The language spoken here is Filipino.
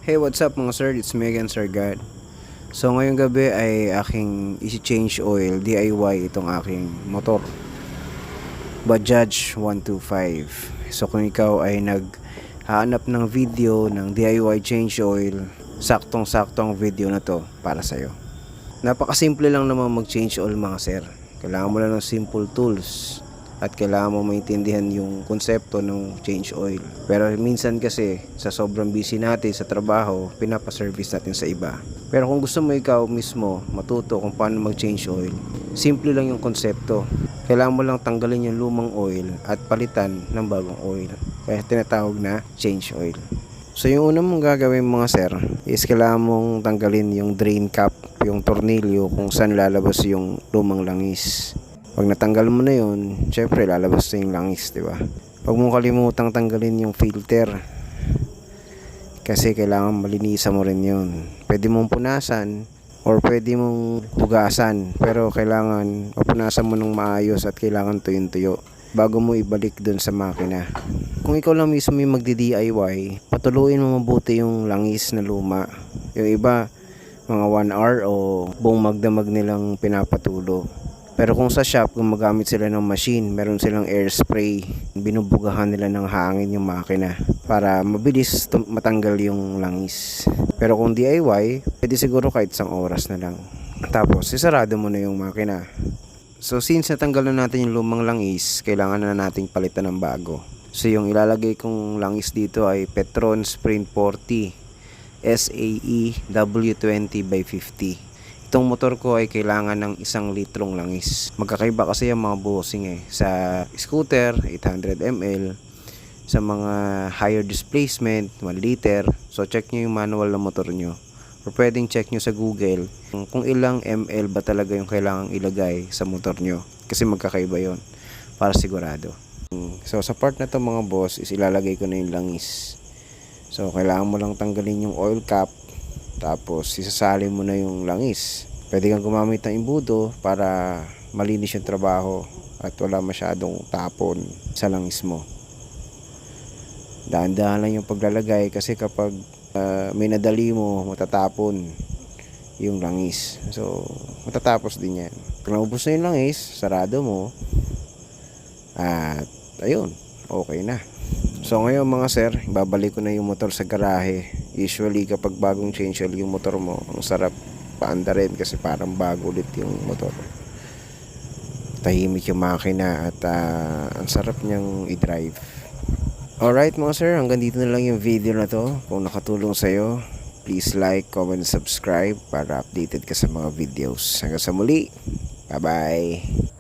Hey, what's up mga sir? It's me again, Sir God. So ngayong gabi ay aking isi-change oil, DIY itong aking motor, Bajaj 125. So kung ikaw ay naghahanap ng video ng DIY change oil, saktong-sakto ang video na to para sa'yo. Napakasimple lang naman mag-change oil mga sir. Kailangan mo lang ng simple tools at kailangan mo maintindihan yung konsepto ng change oil. Pero minsan kasi sa sobrang busy natin sa trabaho, pinapaservice natin sa iba. Pero kung gusto mo ikaw mismo matuto kung paano mag-change oil, simple lang yung konsepto. Kailangan mo lang tanggalin yung lumang oil at palitan ng bagong oil. Kaya tinatawag na change oil. So yung una mong gagawin mga sir is kailangan mong tanggalin yung drain cap, yung tornilyo kung saan lalabas yung lumang langis. Pag natanggal mo na yun, syempre lalabas na yung langis, di ba? Huwag mong kalimutang tanggalin yung filter. Kasi kailangan malinisan mo rin yun. Pwede mong punasan or pwede mong hugasan. Pero kailangan punasan mo ng maayos at kailangan tuyong-tuyo bago mo ibalik dun sa makina. Kung ikaw lang mismo yung magdi-DIY, patuluin mo mabuti yung langis na luma. Yung iba, mga 1 hour o buong magdamag nilang pinapatulo. Pero kung sa shop, gumagamit sila ng machine, meron silang air spray, binubugahan nila ng hangin yung makina para mabilis matanggal yung langis. Pero kung DIY, pwede siguro kahit 1 oras na lang. Tapos, isarado mo na yung makina. So, since natanggal na natin yung lumang langis, kailangan na nating palitan ng bago. So, yung ilalagay kong langis dito ay Petron Sprint 40 SAE W20/50. Itong motor ko ay kailangan ng 1 litrong langis. Magkakaiba kasi yung mga bushing eh. Sa scooter, 800 ml. Sa mga higher displacement, 1 liter. So check nyo yung manual ng motor nyo. Or pwedeng check nyo sa Google kung ilang ml ba talaga yung kailangang ilagay sa motor nyo. Kasi magkakaiba yon para sigurado. So sa part na to mga boss is ilalagay ko na yung langis. So kailangan mo lang tanggalin yung oil cap. Tapos isasalin mo na yung langis. Pwede kang gumamit ng imbudo para malinis yung trabaho at wala masyadong tapon sa langis mo. Dahan-dahan lang yung paglalagay kasi kapag may nadali mo, matatapon yung langis. So matatapos din yan. Pag naubos na yung langis, sarado mo at ayun, okay na. So ngayon mga sir, babalik ko na yung motor sa garahe. Usually kapag bagong change oil yung motor mo, ang sarap paandarin kasi parang bago ulit yung motor. Tahimik yung makina at ang sarap niyang i-drive. Alright mga sir, hanggang dito na lang yung video na to. Kung nakatulong sa'yo, please like, comment, subscribe para updated ka sa mga videos. Hanggang sa muli, bye bye.